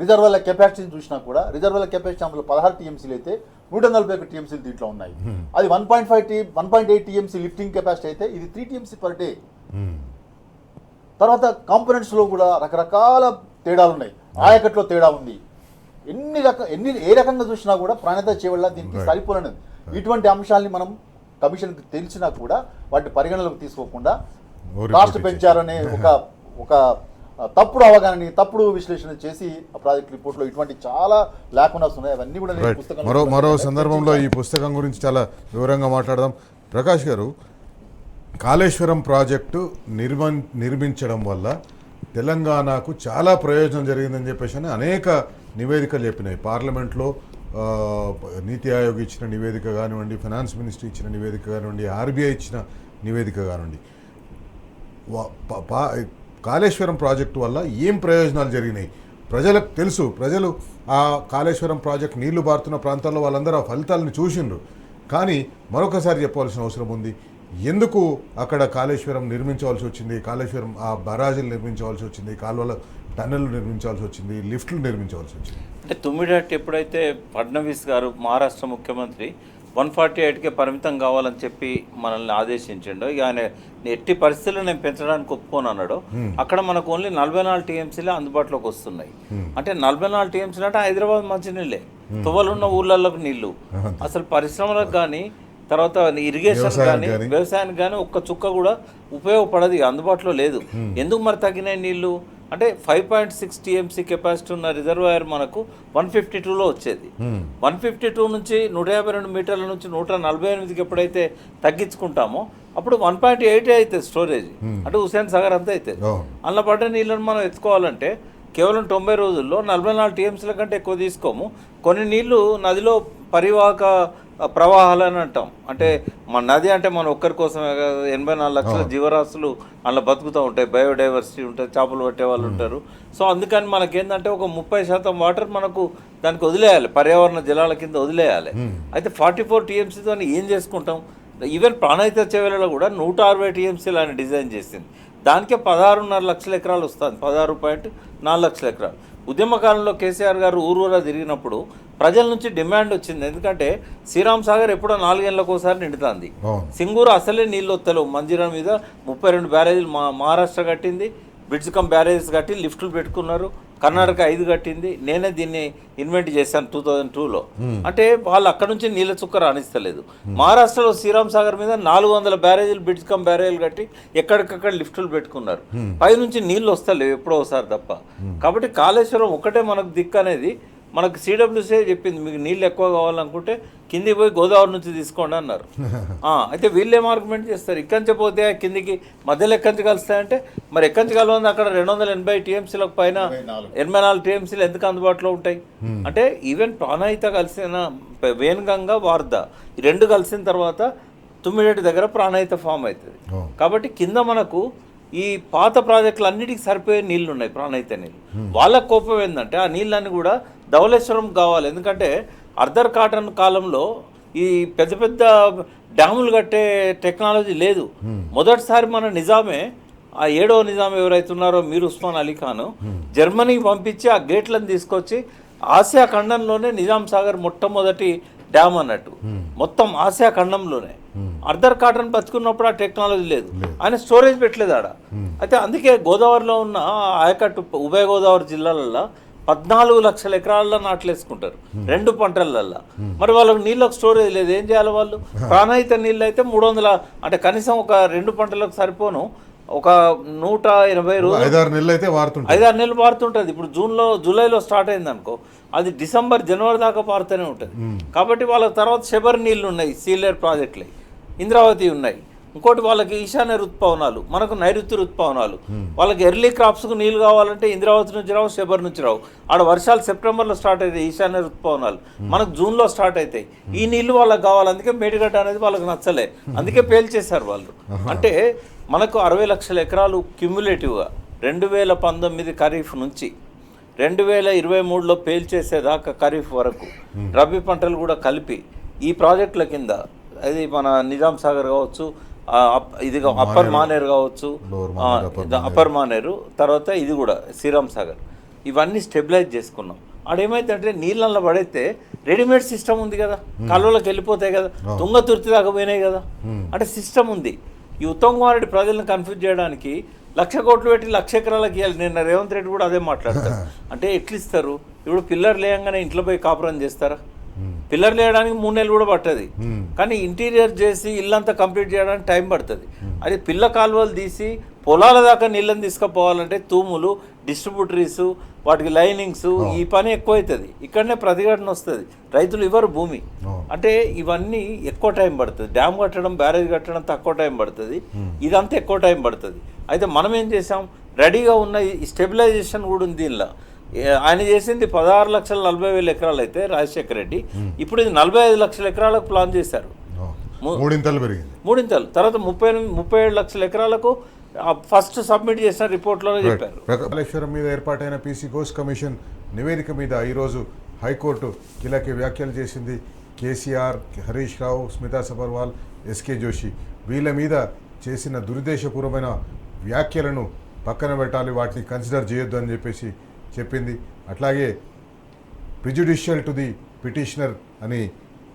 రిజర్వాయర్ల కెపాసిటీని చూసినా కూడా రిజర్వాయర్ల కెపాసిటీ అందులో 16 టీఎంసీలు అయితే 141 టీఎంసీలు దీంట్లో ఉన్నాయి. అది 1.8 టీఎంసీ లిఫ్టింగ్ కెపాసిటీ అయితే ఇది 3 టీఎంసీ పర్ డే. తర్వాత కాంపోనెంట్స్లో కూడా రకరకాల తేడాలు ఉన్నాయి. ఆయకట్లో తేడా ఉంది. ఏ రకంగా చూసినా కూడా ప్రాణేత చేవళ్ళ దీనికి సరిపోలేనిది. ఇటువంటి అంశాలని మనం కమిషన్కి తెలిసినా కూడా వాటిని పరిగణలోకి తీసుకోకుండా కాస్ట్ పెంచారనే ఒక తప్పుడు అవగాహన, తప్పుడు విశ్లేషణ చేసి ఆ ప్రాజెక్ట్ రిపోర్ట్లో ఇటువంటి చాలా లేకుండా ఉన్నాయి. అవన్నీ కూడా నేను పుస్తకంలో మరో సందర్భంలో ఈ పుస్తకం గురించి చాలా వివరంగా మాట్లాడదాం. ప్రకాష్ గారు, కాళేశ్వరం ప్రాజెక్టు నిర్మించడం వల్ల తెలంగాణకు చాలా ప్రయోజనం జరిగిందని చెప్పేసి అని అనేక నివేదికలు చెప్పినాయి. పార్లమెంట్లో నీతి ఆయోగ్ ఇచ్చిన నివేదిక కానివ్వండి, ఫైనాన్స్ మినిస్ట్రీ ఇచ్చిన నివేదిక కానివ్వండి, ఆర్బీఐ ఇచ్చిన నివేదిక కానివ్వండి. కాళేశ్వరం ప్రాజెక్టు వల్ల ఏం ప్రయోజనాలు జరిగినాయి ప్రజలకు తెలుసు. ప్రజలు ఆ కాళేశ్వరం ప్రాజెక్ట్ నీళ్లు బారుతున్న ప్రాంతాల్లో వాళ్ళందరూ ఆ ఫలితాలను చూసిండ్రు. కానీ మరొకసారి చెప్పవలసిన అవసరం ఉంది. ఎందుకు అక్కడ కాళేశ్వరం నిర్మించవలసి వచ్చింది, కాళేశ్వరం ఆ బరాజులు నిర్మించవలసి వచ్చింది, కాలువల టన్నెల్ నిర్మించవలసి వచ్చింది, లిఫ్ట్లు నిర్మించవలసి వచ్చింది? అంటే తుమ్మిడట్ ఎప్పుడైతే ఫడ్నవీస్ గారు మహారాష్ట్ర ముఖ్యమంత్రి 148కే పరిమితం కావాలని చెప్పి మనల్ని ఆదేశించిండో, ఇక ఆయన ఎట్టి పరిస్థితుల్లో నేను పెంచడానికి ఒప్పుకోను అన్నాడు. అక్కడ మనకు ఓన్లీ 44 టీఎంసీలే అందుబాటులోకి వస్తున్నాయి. అంటే 44 టీఎంసీలు అంటే హైదరాబాద్ మంచినీళ్ళే, తువ్వలున్న ఊళ్ళల్లోకి నీళ్లు. అసలు పరిశ్రమలకు కానీ, తర్వాత ఇరిగేషన్ కానీ, వ్యవసాయానికి కానీ ఒక్క చుక్క కూడా ఉపయోగపడదు, అందుబాటులో లేదు. ఎందుకు మరి తగ్గినాయి నీళ్లు అంటే 5.6 టీఎంసీ కెపాసిటీ ఉన్న రిజర్వాయర్ మనకు 152లో వచ్చేది. 152 నుంచి 152 మీటర్ల నుంచి 148కి ఎప్పుడైతే తగ్గించుకుంటామో అప్పుడు 1.8 అయితే స్టోరేజ్, అంటే హుసేన్ సాగర్ అంతా అవుతుంది. అందులో పడ్డ నీళ్ళని మనం ఎత్తుకోవాలంటే కేవలం 90 రోజుల్లో 44 టీఎంసీల కంటే ఎక్కువ తీసుకోము. కొన్ని నీళ్లు నదిలో పరివాహక ప్రవాహాలు అని అంటాం. అంటే మన నది అంటే మన ఒక్కరి కోసమే కాదు, 84 లక్షల జీవరాశులు అందులో బతుకుతూ ఉంటాయి, బయోడైవర్సిటీ ఉంటుంది, చేపలు పట్టే వాళ్ళు ఉంటారు. సో అందుకని మనకేంటంటే ఒక 30% వాటర్ మనకు దానికి వదిలేయాలి, పర్యావరణ జలాల కింద వదిలేయాలి. అయితే 44 టీఎంసీతో ఏం చేసుకుంటాం? ఈవెన్ ప్రాణహిత చెవెలలో కూడా 160 టీఎంసీలు ఆయన డిజైన్ చేసింది. దానికే 16.5 లక్షల ఎకరాలు వస్తుంది, 16.4 లక్షల ఎకరాలు. ఉద్యమకాలంలో కేసీఆర్ గారు ఊరూరా తిరిగినప్పుడు ప్రజల నుంచి డిమాండ్ వచ్చింది. ఎందుకంటే శ్రీరామ్ సాగర్ ఎప్పుడో 4 ఏళ్ళకు ఒకసారి నిండుతుంది. సింగూరు అసలే నీళ్ళు వస్తలేవు. మంజీరా మీద 32 బ్యారేజీలు మహారాష్ట్ర కట్టింది, బ్రిడ్జ్ కమ్ బ్యారేజెస్ కట్టి లిఫ్టులు పెట్టుకున్నారు. కర్ణాటక 5 కట్టింది. నేనే దీన్ని ఇన్వెంట్ చేశాను 2002లో. అంటే వాళ్ళు అక్కడ నుంచి నీళ్ళ చుక్క రాణిస్తలేదు. మహారాష్ట్రలో శ్రీరామ్ సాగర్ మీద 400 బ్యారేజీలు బ్రిడ్జ్ కమ్ బ్యారేజీలు కట్టి ఎక్కడికక్కడ లిఫ్టులు పెట్టుకున్నారు. పైనుంచి నీళ్ళు వస్తలేవు ఎప్పుడో ఒకసారి తప్ప. కాబట్టి కాళేశ్వరం ఒకటే మనకు దిక్కు అనేది మనకు సిడబ్ల్యూసీ చెప్పింది. మీకు నీళ్ళు ఎక్కువ కావాలనుకుంటే కిందికి పోయి గోదావరి నుంచి తీసుకోండి అన్నారు. అయితే వీళ్ళు ఏం ఆర్గ్యుమెంట్ చేస్తారు, ఇక్కడి నుంచి పోతే కిందికి మధ్యలో ఎక్కడి నుంచి కలుస్తాయంటే మరి ఎక్కడి నుంచి కలవంది అక్కడ 280 టీఎంసీలకు పైన 84 టీఎంసీలు ఎందుకు అందుబాటులో ఉంటాయి? అంటే ఈవెన్ ప్రాణహిత కలిసిన వేణుగంగా వార్దా ఈ రెండు కలిసిన తర్వాత తుమ్మిడేటి దగ్గర ప్రాణహిత ఫామ్ అవుతుంది. కాబట్టి కింద మనకు ఈ పాత ప్రాజెక్టులు అన్నిటికీ సరిపోయే నీళ్లు ఉన్నాయి, ప్రాణహిత నీళ్ళు. వాళ్ళ కోపం ఏంటంటే ఆ నీళ్ళన్నీ కూడా ధవళేశ్వరం కావాలి. ఎందుకంటే అర్ధర్ కాటన్ కాలంలో ఈ పెద్ద పెద్ద డ్యాములు కట్టే టెక్నాలజీ లేదు. మొదటిసారి మన నిజామే, ఆ 7వ నిజాం ఎవరైతే ఉన్నారో మీర్ ఉస్మాన్ అలీ ఖాన్, జర్మనీకి పంపించి ఆ గేట్లను తీసుకొచ్చి ఆసియా ఖండంలోనే నిజాం సాగర్ మొట్టమొదటి డ్యామ్ అన్నట్టు, మొత్తం ఆసియా ఖండంలోనే. అర్ధర్ కాటన్ బతుకున్నప్పుడు ఆ టెక్నాలజీ లేదు, ఆయన స్టోరేజ్ పెట్టలేదు ఆడ. అయితే అందుకే గోదావరిలో ఉన్న ఆయకట్టు ఉభయ గోదావరి జిల్లాలలో 14 లక్షల ఎకరాల్లో నాట్లేసుకుంటారు 2 పంటలల్లో. మరి వాళ్ళకి నీళ్ళకు స్టోరేజ్ లేదు, ఏం చేయాలి వాళ్ళు? ప్రాణహిత నీళ్ళు అయితే 300, అంటే కనీసం ఒక 2 పంటలకు సరిపోను ఒక 180 రోజులు 5-6 నెలలు అయితే 5-6 నెలలు పారుతుంటుంది. ఇప్పుడు జూలైలో స్టార్ట్ అయింది అనుకో, అది డిసెంబర్ జనవరి దాకా పారుతూనే ఉంటుంది. కాబట్టి వాళ్ళ తర్వాత శబరి నీళ్ళు ఉన్నాయి, సీలేర్ ప్రాజెక్టులు, ఇంద్రావతి ఉన్నాయి. ఇంకోటి వాళ్ళకి ఈశాన్య ఋతుపవనాలు, మనకు నైరుతి ఋతుపవనాలు. వాళ్ళకి ఎర్లీ క్రాప్స్కు నీళ్ళు కావాలంటే ఇంద్రావతి నుంచి రావు, శబరి నుంచి రావు. ఆడ వర్షాలు సెప్టెంబర్లో స్టార్ట్ అవుతాయి, ఈశాన్య ఋతుపవనాలు మనకు జూన్లో స్టార్ట్ అవుతాయి. ఈ నీళ్ళు వాళ్ళకి కావాలి, అందుకే మేడిగడ్డ అనేది వాళ్ళకి నచ్చలే, అందుకే పేల్చేశారు వాళ్ళు. అంటే మనకు 60 లక్షల ఎకరాలు క్యుములేటివ్గా 2019 ఖరీఫ్ నుంచి 2023లో పేల్చేసేదాకా ఖరీఫ్ వరకు రబీ పంటలు కూడా కలిపి ఈ ప్రాజెక్టుల కింద, అది మన నిజాం సాగర్ కావచ్చు, ఇది అప్పర్ మానేరు కావచ్చు, అప్పర్ మానేరు, తర్వాత ఇది కూడా శ్రీరామ్ సాగర్, ఇవన్నీ స్టెబిలైజ్ చేసుకున్నాం. ఆడేమైందంటే నీళ్ళల్లో పడైతే రెడీమేడ్ సిస్టమ్ ఉంది కదా, కాలువలోకి వెళ్ళిపోతాయి కదా, తుంగతుర్తి దాకా పోయినాయి కదా, అంటే సిస్టమ్ ఉంది. ఈ ఉత్తమ్ కుమార్ రెడ్డి ప్రజలను కన్ఫ్యూజ్ చేయడానికి 1,00,000 కోట్లు పెట్టి 1,00,000 ఎకరాలకు ఇవ్వాలి. నిన్న రేవంత్ రెడ్డి కూడా అదే మాట్లాడతారు. అంటే ఎట్లు ఇస్తారు? ఇప్పుడు పిల్లర్ లేయంగానే ఇంట్లో పోయి కాపురం చేస్తారా? పిల్లర్ లేయడానికి 3 నెలలు కూడా పట్టది. కానీ ఇంటీరియర్ చేసి ఇల్లంతా కంప్లీట్ చేయడానికి టైం పడుతుంది. అది పిల్ల కాలువలు తీసి పొలాల దాకా నీళ్ళని తీసుకుపోవాలంటే తూములు, డిస్ట్రిబ్యూటరీస్, వాటికి లైనింగ్స్, ఈ పని ఎక్కువ అవుతుంది. ఇక్కడనే ప్రతిఘటన వస్తుంది, రైతులు ఇవ్వరు భూమి. అంటే ఇవన్నీ ఎక్కువ టైం పడుతుంది. డ్యామ్ కట్టడం, బ్యారేజ్ కట్టడం తక్కువ టైం పడుతుంది, ఇదంతా ఎక్కువ టైం పడుతుంది. అయితే మనం ఏం చేసాం, రెడీగా ఉన్న ఈ స్టెబిలైజేషన్ కూడా ఉంది దీనిలో. ఆయన చేసింది 16,40,000 ఎకరాలు అయితే రాజశేఖర రెడ్డి, ఇప్పుడు ఇది 45 లక్షల ఎకరాలకు ప్లాన్ చేశారు. మూడింతలు పెరిగింది. తర్వాత 37 లక్షల ఎకరాలకు ఫస్ట్ సబ్మిట్ చేసిన రిపోర్ట్లోనే చెప్పారు. కాళేశ్వరం మీద ఏర్పాటైన పీసీ ఘోష్ కమిషన్ నివేదిక మీద ఈరోజు హైకోర్టు కీలక వ్యాఖ్యలు చేసింది. కేసీఆర్, హరీష్ రావు, స్మితా సబర్వాల్, ఎస్కే జోషి వీళ్ళ మీద చేసిన దురుద్దేశపూర్వమైన వ్యాఖ్యలను పక్కన పెట్టాలి, వాటిని కన్సిడర్ చేయొద్దు అని చెప్పేసి చెప్పింది. అట్లాగే ప్రిజుడిషియల్ టు ది పిటిషనర్ అని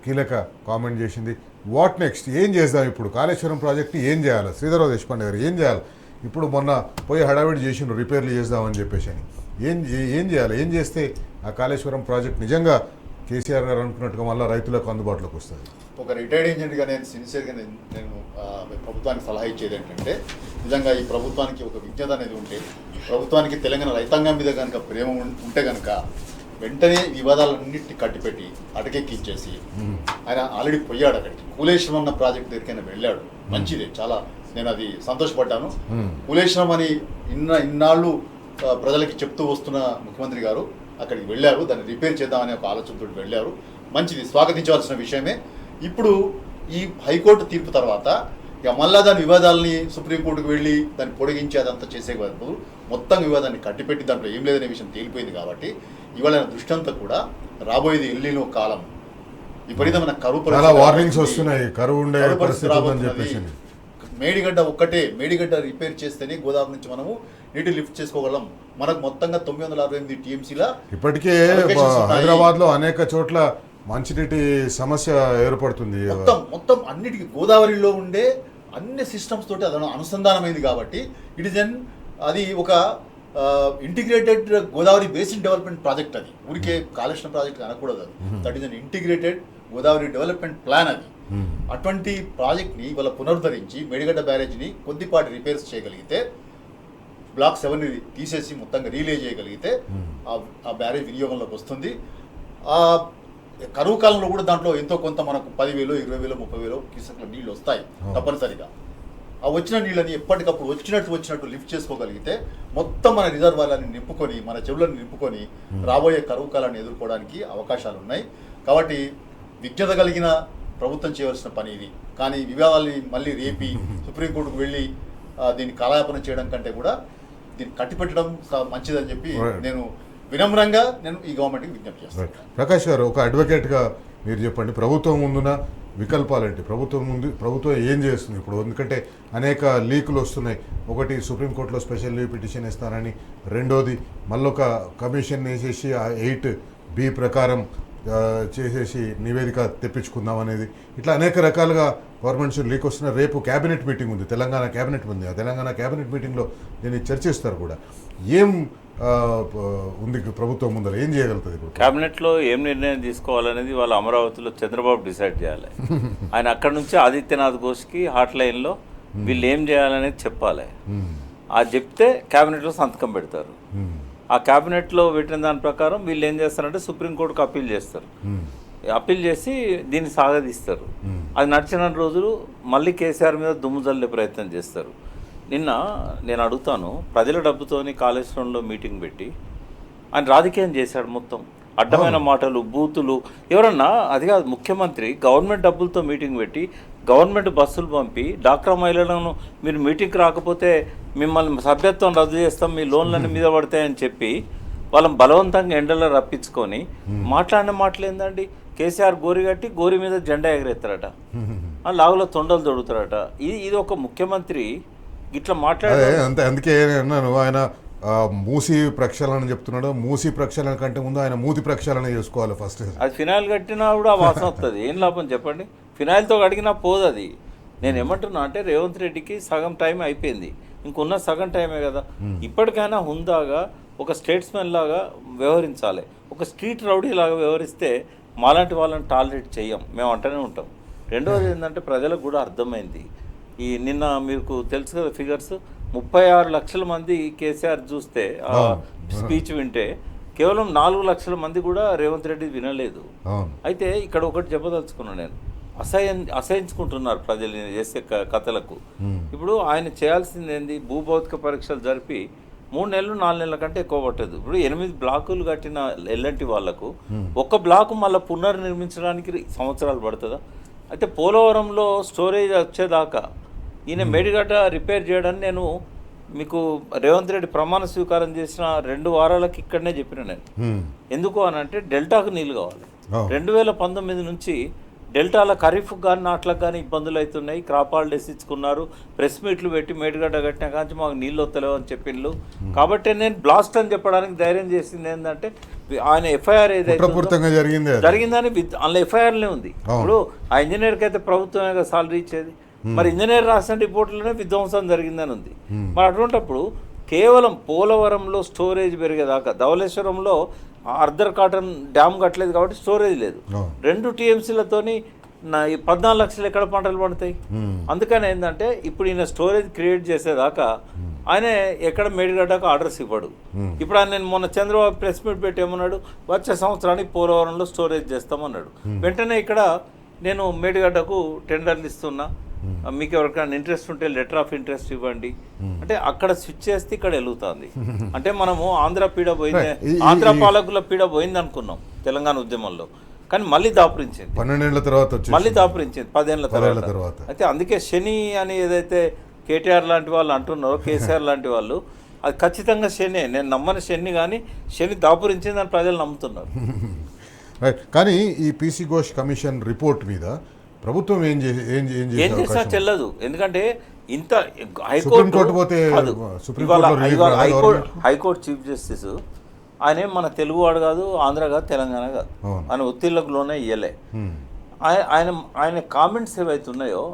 కీలక కామెంట్ చేసింది. వాట్ నెక్స్ట్, ఏం చేద్దాం ఇప్పుడు, కాళేశ్వరం ప్రాజెక్ట్ని ఏం చేయాలి, శ్రీధరరావు దేశపాండే గారు ఏం చేయాలి? ఇప్పుడు మొన్న పోయి హడావిడి చేసిండ్రు రిపేర్లు చేద్దామని చెప్పేసి అని. ఏం చేయాలి, ఏం చేస్తే ఆ కాళేశ్వరం ప్రాజెక్ట్ నిజంగా కేసీఆర్ గారు అనుకున్నట్టుగా మళ్ళీ రైతులకు అందుబాటులోకి వస్తుంది? ఒక రిటైర్డ్ ఇంజనీర్గా నేను సిన్సియర్గా నేను ప్రభుత్వానికి సలహా ఇచ్చేది ఏంటంటే, నిజంగా ఈ ప్రభుత్వానికి ఒక విజ్ఞత అనేది ఉంటే, ప్రభుత్వానికి తెలంగాణ రైతాంగం మీద కనుక ప్రేమ ఉంటే కనుక వెంటనే వివాదాలన్నింటినీ కట్టిపెట్టి అటకెక్కించేసి, ఆయన ఆల్రెడీ పోయాడు అక్కడికి, కూలేశ్వరం అన్న ప్రాజెక్ట్ దగ్గరికైనా వెళ్ళాడు, మంచిదే, చాలా నేను అది సంతోషపడ్డాను. కూలేశ్వరం అని ఇన్నాళ్ళు ప్రజలకి చెప్తూ వస్తున్న ముఖ్యమంత్రి గారు అక్కడికి వెళ్ళారు, దాన్ని రిపేర్ చేద్దామనే ఒక ఆలోచనతో వెళ్ళారు, మంచిది, స్వాగతించవలసిన విషయమే. ఇప్పుడు ఈ హైకోర్టు తీర్పు తర్వాత ఇక మళ్ళా దాని వివాదాలని సుప్రీంకోర్టుకు వెళ్ళి దాన్ని పొడిగించి అదంతా చేసే వరకు మొత్తం వివాదాన్ని కట్టిపెట్టి దాంట్లో ఏం లేదనే విషయం తేలిపోయింది. కాబట్టి ఇవాళ దృష్టి అంతా కూడా రాబోయేది ఎల్లినో కాలం, విపరీతమైన కరువు వార్నింగ్స్ వస్తున్నాయి, కరువు ఉండే పరిస్థితి ఉందని చెప్పేసి. మేడిగడ్డ రిపేర్ చేస్తేనే గోదావరి నుంచి మనము నీటి లిఫ్ట్ చేసుకోగలం. మనకు మొత్తంగా 968 టీఎంసీల ఇప్పటికే హైదరాబాద్ లో అనేక చోట్ల మంచినీటి సమస్య ఏర్పడుతుంది. మొత్తం అన్నిటికీ గోదావరిలో ఉండే అన్ని సిస్టమ్స్ తోటి అది అనుసంధానమైంది. కాబట్టి అది ఒక integrated Godavari basin development project. అది ఊరికే కాళేశ్వరం ప్రాజెక్ట్ అనకూడదు, అది that is an integrated Godavari development plan. అది అటువంటి ప్రాజెక్ట్ని ఇవాళ పునరుద్ధరించి మేడిగడ్డ బ్యారేజ్ని కొద్దిపాటి రిపేర్స్ చేయగలిగితే, బ్లాక్ 7ని తీసేసి మొత్తంగా రీలే చేయగలిగితే ఆ బ్యారేజ్ వినియోగంలోకి వస్తుంది. ఆ కరువు కాలంలో కూడా దాంట్లో ఎంతో కొంత మనకు 10,000, 20,000, 30,000 క్యూసెక్ల నీళ్ళు వస్తాయి తప్పనిసరిగా. ఆ వచ్చిన నీళ్ళని ఎప్పటికప్పుడు వచ్చినట్టు లిఫ్ట్ చేసుకోగలిగితే మొత్తం మన రిజర్వాయర్లని నింపుకొని, మన చెవులను నింపుకొని రాబోయే కరువు కాలాన్ని ఎదుర్కోవడానికి అవకాశాలు ఉన్నాయి. కాబట్టి విజ్ఞత కలిగిన ప్రభుత్వం చేయవలసిన పని ఇది. కానీ వివాదాలని మళ్ళీ రేపి సుప్రీంకోర్టుకు వెళ్ళి దీన్ని కాలయాపన చేయడం కంటే కూడా దీన్ని కట్టిపెట్టడం మంచిదని చెప్పి నేను వినమ్రంగా ఈ గవర్నమెంట్కి విజ్ఞప్తి చేస్తాను. ప్రకాష్ గారు, ఒక అడ్వకేట్గా మీరు చెప్పండి, ప్రభుత్వం ముందున వికల్పాలేంటి, ప్రభుత్వం ఏం చేస్తుంది ఇప్పుడు? ఎందుకంటే అనేక లీకులు వస్తున్నాయి. ఒకటి, సుప్రీంకోర్టులో స్పెషల్ లీవ్ పిటిషన్ ఇస్తారని, రెండోది మళ్ళొక కమిషన్ వేసేసి ఆ 8B ప్రకారం చేసేసి నివేదిక తెప్పించుకుందాం అనేది, ఇట్లా అనేక రకాలుగా గవర్నమెంట్స్ లీక్ వస్తున్న. రేపు క్యాబినెట్ మీటింగ్ ఉంది, తెలంగాణ క్యాబినెట్ ఉంది. ఆ తెలంగాణ క్యాబినెట్ మీటింగ్లో దీన్ని చర్చిస్తారు కూడా. ఏం ఉంది ప్రభుత్వం ముందర, ఏం చేయగలుగుతుంది ఇప్పుడు? క్యాబినెట్లో ఏం నిర్ణయం తీసుకోవాలనేది వాళ్ళ అమరావతిలో చంద్రబాబు డిసైడ్ చేయాలి. ఆయన అక్కడ నుంచి ఆదిత్యనాథ్ ఘోష్కి హాట్ లైన్లో వీళ్ళు ఏం చేయాలనేది చెప్పాలి. అది చెప్తే క్యాబినెట్లో సంతకం పెడతారు. ఆ క్యాబినెట్లో పెట్టిన దాని ప్రకారం వీళ్ళు ఏం చేస్తారంటే సుప్రీంకోర్టుకు అప్పీల్ చేస్తారు. అప్పీల్ చేసి దీన్ని సాగదీస్తారు. అది నడిచిన రోజులు మళ్ళీ కేసీఆర్ మీద దుమ్ము జల్లే ప్రయత్నం చేస్తారు. నిన్న నేను అడుగుతాను, ప్రజల డబ్బుతోని కాళేశ్వరంలో మీటింగ్ పెట్టి ఆయన రాజకీయం చేశాడు. మొత్తం అడ్డమైన మాటలు, బూతులు. ఎవరన్నా, అది కాదు, ముఖ్యమంత్రి గవర్నమెంట్ డబ్బులతో మీటింగ్ పెట్టి గవర్నమెంట్ బస్సులు పంపి డాక్టర్ మహిళలను మీరు మీటింగ్కి రాకపోతే మిమ్మల్ని సభ్యత్వం రద్దు చేస్తాం, మీ లోన్లన్నీ మీద పడతాయని చెప్పి వాళ్ళని బలవంతంగా ఎండలో రప్పించుకొని మాట్లాడిన మాటలు ఏందండి? కేసీఆర్ గోరి కట్టి గోరి మీద జెండా ఎగరేస్తారట, లాగులో తొండలు తొడుగుతారట. ఇది ఒక ముఖ్యమంత్రి ఇట్లా మాట్లాడే అంతే. అందుకే అన్నాను, ఆయన మూసి ప్రక్షాళన చెప్తున్నాడు. మూసి ప్రక్షాళన కంటే ముందు ఆయన మూతి ప్రక్షాళన చేసుకోవాలి ఫస్ట్. అది ఫినాయిల్ కట్టినా కూడా ఆ వాసన వస్తుంది. ఏం లాభం చెప్పండి? ఫినాయిల్తో కడిగినా పోదు అది. నేను ఏమంటున్నా అంటే, రేవంత్ రెడ్డికి సగం టైం అయిపోయింది, ఇంకున్న సగం టైమే కదా. ఇప్పటికైనా హుందాగా ఒక స్టేట్స్మెన్ లాగా వ్యవహరించాలి. ఒక స్ట్రీట్ రౌడీ లాగా వ్యవహరిస్తే మాలాంటి వాళ్ళని టాలరేట్ చెయ్యం, మేము అంటూనే ఉంటాం. రెండవది ఏంటంటే ప్రజలకు కూడా అర్థమైంది. ఈ నిన్న మీకు తెలుసు కదా ఫిగర్స్, 36 లక్షల మంది కేసీఆర్ చూస్తే స్పీచ్ వింటే కేవలం 4 లక్షల మంది కూడా రేవంత్ రెడ్డి వినలేదు. అయితే ఇక్కడ ఒకటి చెప్పదలుచుకున్నాను నేను, అసహించుకుంటున్నారు ప్రజలు చేసే కథలకు. ఇప్పుడు ఆయన చేయాల్సింది ఏంది, భూభౌతిక పరీక్షలు జరిపి 3 నెలలు 4 నెలల కంటే ఎక్కువ పట్టదు. ఇప్పుడు 8 బ్లాకులు కట్టిన ఎల్లంటి వాళ్లకు ఒక్క బ్లాకు మళ్ళీ పునర్నిర్మించడానికి సంవత్సరాలు పడుతుందా? అయితే పోలవరంలో స్టోరేజ్ వచ్చేదాకా ఈయన మేడిగడ్డ రిపేర్ చేయడానికి నేను మీకు రేవంత్ రెడ్డి ప్రమాణ స్వీకారం చేసిన 2 వారాలకి ఇక్కడనే చెప్పిన నేను. ఎందుకు అని అంటే డెల్టాకు నీళ్ళు కావాలి. 2019 నుంచి డెల్టాల ఖరీఫ్ కానీ నాట్లకు కానీ ఇబ్బందులు అవుతున్నాయి. క్రాప్ హాలిడేస్ ఇచ్చుకున్నారు, ప్రెస్ మీట్లు పెట్టి మేడిగడ్డ కట్టినా కానీ మాకు నీళ్ళు వస్తలేవు అని చెప్పిండ్రు. కాబట్టి నేను బ్లాస్ట్ అని చెప్పడానికి ధైర్యం చేసింది ఏంటంటే ఆయన ఎఫ్ఐఆర్ ఏదైతే జరిగిందని అందులో ఎఫ్ఐఆర్లే ఉంది. ఇప్పుడు ఆ ఇంజనీర్కి అయితే ప్రభుత్వమే కదా సాలరీ ఇచ్చేది, మరి ఇంజనీర్ రాసిన రిపోర్టులోనే విధ్వంసం జరిగిందని ఉంది. మరి అటువంటిప్పుడు కేవలం పోలవరంలో స్టోరేజ్ పెరిగేదాకా, ధవళేశ్వరంలో అర్ధర్ కాటన్ డ్యామ్ కట్టలేదు కాబట్టి స్టోరేజ్ లేదు. 2 టీఎంసీలతోని 14 లక్షలు ఎక్కడ పంటలు పండుతాయి? అందుకని ఏంటంటే ఇప్పుడు ఈయన స్టోరేజ్ క్రియేట్ చేసేదాకా ఆయన ఎక్కడ మేడిగడ్డకు ఆర్డర్స్ ఇవ్వడు. ఇప్పుడు ఆయన నేను మొన్న చంద్రబాబు ప్రెస్ మీట్ పెట్టి ఏమన్నాడు, వచ్చే సంవత్సరానికి పోలవరంలో స్టోరేజ్ చేస్తామన్నాడు. వెంటనే ఇక్కడ నేను మేడిగడ్డకు టెండర్లు ఇస్తున్నా, మీకు ఎవరికైనా ఇంట్రెస్ట్ ఉంటే లెటర్ ఆఫ్ ఇంట్రెస్ట్ ఇవ్వండి అంటే అక్కడ స్విచ్ చేస్తే ఇక్కడ వెలుగుతుంది. అంటే మనము ఆంధ్ర పీడ పోయింది, ఆంధ్ర పాలకుల పీడ పోయింది అనుకున్నాం తెలంగాణ ఉద్యమంలో, కానీ మళ్ళీ దాపురించింది 12 ఏళ్ల తర్వాత, మళ్ళీ దాపురించింది 10 ఏళ్ల తర్వాత. అయితే అందుకే శని అని ఏదైతే కేటీఆర్ లాంటి వాళ్ళు అంటున్నారో, కేసీఆర్ లాంటి వాళ్ళు, అది ఖచ్చితంగా శనే. నేను నమ్మని శని, కానీ శని దాపురించిందని ప్రజలు నమ్ముతున్నారు. రైట్. కానీ ఈ పీసీ ఘోష్ కమిషన్ రిపోర్ట్ మీద ప్రభుత్వం ఏం చేసినా చెల్లదు. ఎందుకంటే ఇంత హైకోర్టు చీఫ్ జస్టిస్ ఆయన మన తెలుగు వాడు కాదు, ఆంధ్ర కాదు, తెలంగాణ కాదు, ఆయన ఒత్తిళ్లకు లోనే ఇయ్యలే. ఆయన కామెంట్స్ ఏవైతే ఉన్నాయో,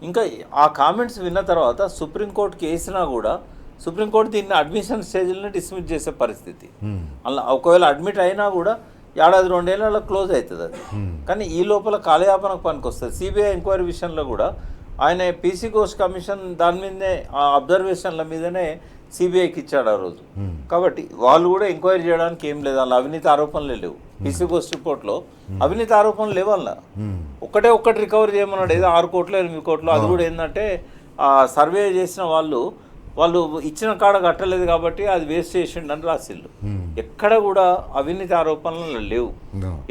ఇంకా ఆ కామెంట్స్ విన్న తర్వాత సుప్రీంకోర్టుకి వేసినా కూడా సుప్రీంకోర్టు దీన్ని అడ్మిషన్ స్టేజ్లోనే డిస్మిస్ చేసే పరిస్థితి. అలా ఒకవేళ అడ్మిట్ అయినా కూడా 1-2 ఏళ్ళ క్లోజ్ అవుతుంది అది. కానీ ఈ లోపల కాలయాపనకు పనికి వస్తుంది. సిబిఐ ఎంక్వైరీ విషయంలో కూడా ఆయన పీసీ ఘోష్ కమిషన్ దాని మీదనే, ఆ అబ్జర్వేషన్ల మీదనే సిబిఐకి ఇచ్చాడు ఆ రోజు. కాబట్టి వాళ్ళు కూడా ఎంక్వైరీ చేయడానికి ఏం లేదు, అలా అవినీతి ఆరోపణలే లేవు. పీసీ ఘోష్ రిపోర్ట్లో అవినీతి ఆరోపణలు లేవు. అలా ఒక్కటి రికవరీ చేయమన్నాడు, ఏదో 6 కోట్లు 8 కోట్లు. అది కూడా ఏంటంటే సర్వే చేసిన వాళ్ళు ఇచ్చిన కాడ కట్టలేదు కాబట్టి అది వేస్ట్ చేసిండని రాసిళ్ళు. ఎక్కడ కూడా అవినీతి ఆరోపణలు లేవు.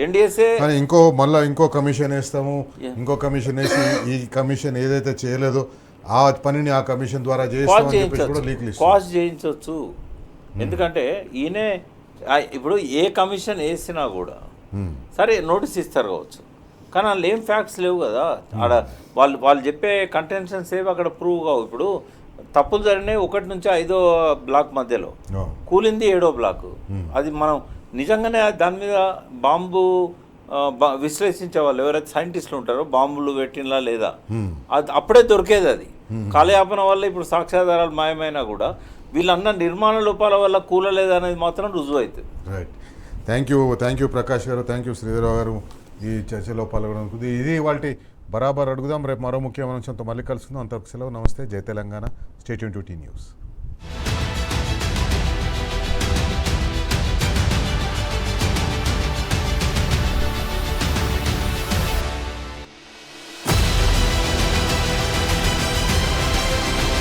ఎన్డీఎస్ఏ ఇంకో కమిషన్ వేస్తాము, ఇంకో కమిషన్ వేసి ఈ కమిషన్ ఏదైతే చేయలేదో ఆ పనిని ఆ కమిషన్ ద్వారా కాస్ట్ చేయించవచ్చు. ఎందుకంటే ఈయనే ఇప్పుడు ఏ కమిషన్ వేసినా కూడా సరే నోటీస్ ఇస్తారు కావచ్చు, కానీ వాళ్ళు ఏం ఫ్యాక్ట్స్ లేవు కదా. ఆడ వాళ్ళు చెప్పే కంటెన్షన్స్ ఏవి అక్కడ ప్రూవ్ కావు. ఇప్పుడు తప్పులు జరిగినాయి 1 నుంచి 5వ బ్లాక్ మధ్యలో, కూలింది 7వ బ్లాక్. అది మనం నిజంగానే దాని మీద బాంబు విశ్లేషించే వాళ్ళు ఎవరైతే సైంటిస్టులు ఉంటారో, బాంబులు పెట్టినలా లేదా అది అప్పుడే దొరికేది. అది కాలయాపన వల్ల ఇప్పుడు సాక్ష్యాధారాలు మాయమైనా కూడా వీళ్ళన్న నిర్మాణ లోపాల వల్ల కూలలేదనేది మాత్రం రుజువు అవుతుంది. రైట్. థ్యాంక్ యూ ప్రకాష్ గారు, థ్యాంక్ యూ శ్రీధరరావు గారు ఈ చర్చలో పాల్గొనడానికి. ఇది వాళ్ళ బరాబర్ అడుగుదాం. రేపు మరో ముఖ్యమైన అంశంతో మళ్ళీ కలుసుకుందాం. అంతవరకు సెలవు. నమస్తే. జై Telangana. Stay tune to T news.